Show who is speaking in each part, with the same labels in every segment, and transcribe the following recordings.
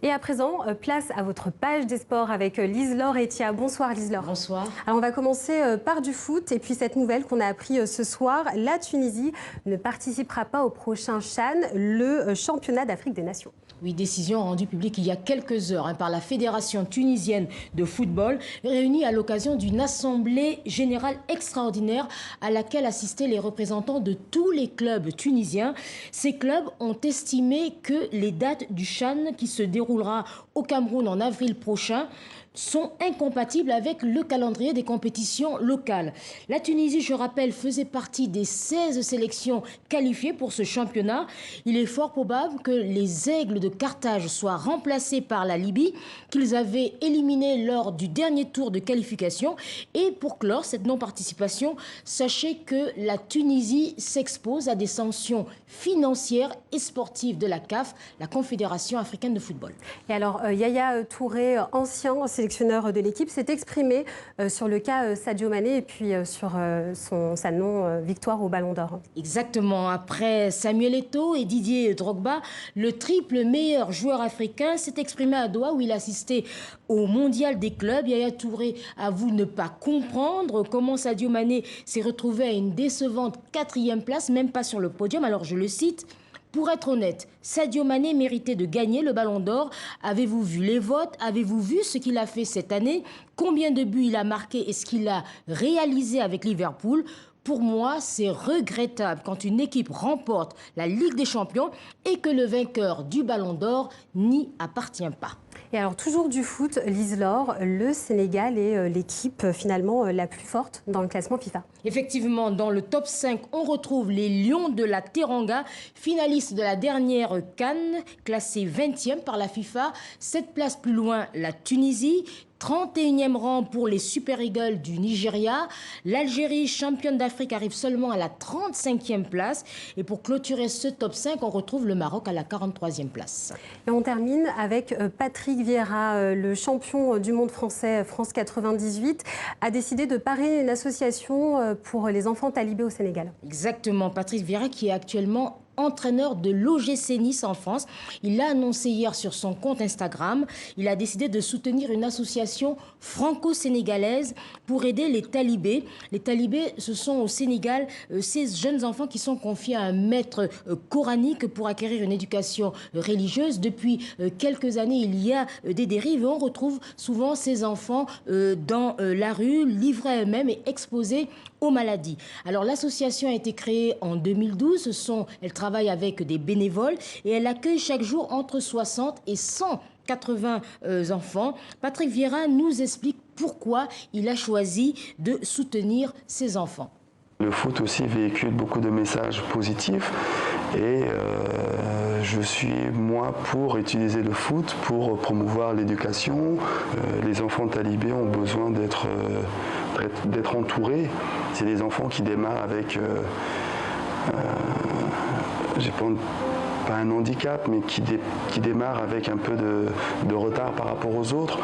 Speaker 1: Et à présent, place à votre page des sports avec Lise-Laure Etia. Bonsoir Lise-Laure.
Speaker 2: Bonsoir.
Speaker 1: Alors on va commencer par du foot et puis cette nouvelle qu'on a appris ce soir, la Tunisie ne participera pas au prochain CHAN, le championnat d'Afrique des Nations.
Speaker 2: Oui, décision rendue publique il y a quelques heures par la Fédération tunisienne de football, réunie à l'occasion d'une assemblée générale extraordinaire à laquelle assistaient les représentants de tous les clubs tunisiens. Ces clubs ont estimé que les dates du CHAN qui se déroulera au Cameroun en avril prochain sont incompatibles avec le calendrier des compétitions locales. La Tunisie, je rappelle, faisait partie des 16 sélections qualifiées pour ce championnat. Il est fort probable que les Aigles de Carthage soient remplacés par la Libye, qu'ils avaient éliminé lors du dernier tour de qualification. Et pour clore cette non-participation, sachez que la Tunisie s'expose à des sanctions financières et sportives de la CAF, la Confédération africaine de football.
Speaker 1: Et alors, Yaya Touré, ancien sélectionneur de l'équipe, s'est exprimé sur le cas Sadio Mané et puis sur sa non-victoire au Ballon d'Or.
Speaker 2: Exactement. Après Samuel Eto'o et Didier Drogba, le triple meilleur joueur africain s'est exprimé à Doha où il assistait au mondial des clubs. Yaya Touré avoue ne pas comprendre comment Sadio Mané s'est retrouvé à une décevante 4e place, même pas sur le podium. Alors je le cite. Pour être honnête, Sadio Mané méritait de gagner le Ballon d'Or. Avez-vous vu les votes? Avez-vous vu ce qu'il a fait cette année? Combien de buts il a marqué et ce qu'il a réalisé avec Liverpool? Pour moi, c'est regrettable quand une équipe remporte la Ligue des Champions et que le vainqueur du Ballon d'Or n'y appartient pas.
Speaker 1: Et alors, toujours du foot, Lise-Laure, le Sénégal est l'équipe finalement la plus forte dans le classement FIFA.
Speaker 2: Effectivement, dans le top 5, on retrouve les Lions de la Teranga, finalistes de la dernière CAN, classés 20e par la FIFA. 7 places plus loin, la Tunisie. 31e rang pour les Super Eagles du Nigeria. L'Algérie, championne d'Afrique, arrive seulement à la 35e place. Et pour clôturer ce top 5, on retrouve le Maroc à la 43e place.
Speaker 1: Et on termine avec Patrick Vieira, le champion du monde français France 98, a décidé de parrainer une association pour les enfants talibés au Sénégal.
Speaker 2: Exactement, Patrick Vieira qui est actuellement entraîneur de l'OGC Nice en France. Il l'a annoncé hier sur son compte Instagram. Il a décidé de soutenir une association franco-sénégalaise pour aider les talibés. Les talibés, ce sont au Sénégal ces jeunes enfants qui sont confiés à un maître coranique pour acquérir une éducation religieuse. Depuis quelques années, il y a des dérives et on retrouve souvent ces enfants dans la rue, livrés à eux-mêmes et exposés aux maladies. Alors l'association a été créée en 2012. Elle travaille avec des bénévoles et elle accueille chaque jour entre 60 et 180 enfants. Patrick Vieira nous explique pourquoi il a choisi de soutenir ces enfants.
Speaker 3: Le foot aussi véhicule beaucoup de messages positifs et je suis moi pour utiliser le foot pour promouvoir l'éducation. Les enfants talibés ont besoin d'être entourés. C'est des enfants qui démarrent avec, pas un handicap, mais qui démarrent avec un peu de retard par rapport aux autres.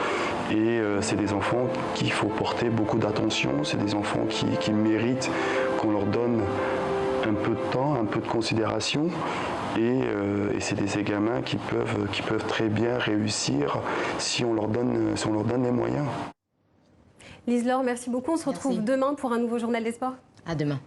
Speaker 3: Et c'est des enfants qu'il faut porter beaucoup d'attention, c'est des enfants qui méritent qu'on leur donne un peu de temps, un peu de considération. Et c'est des gamins qui peuvent très bien réussir si on leur donne les moyens.
Speaker 1: Lise-Laure, merci beaucoup. On se retrouve demain pour un nouveau journal des sports.
Speaker 2: À demain.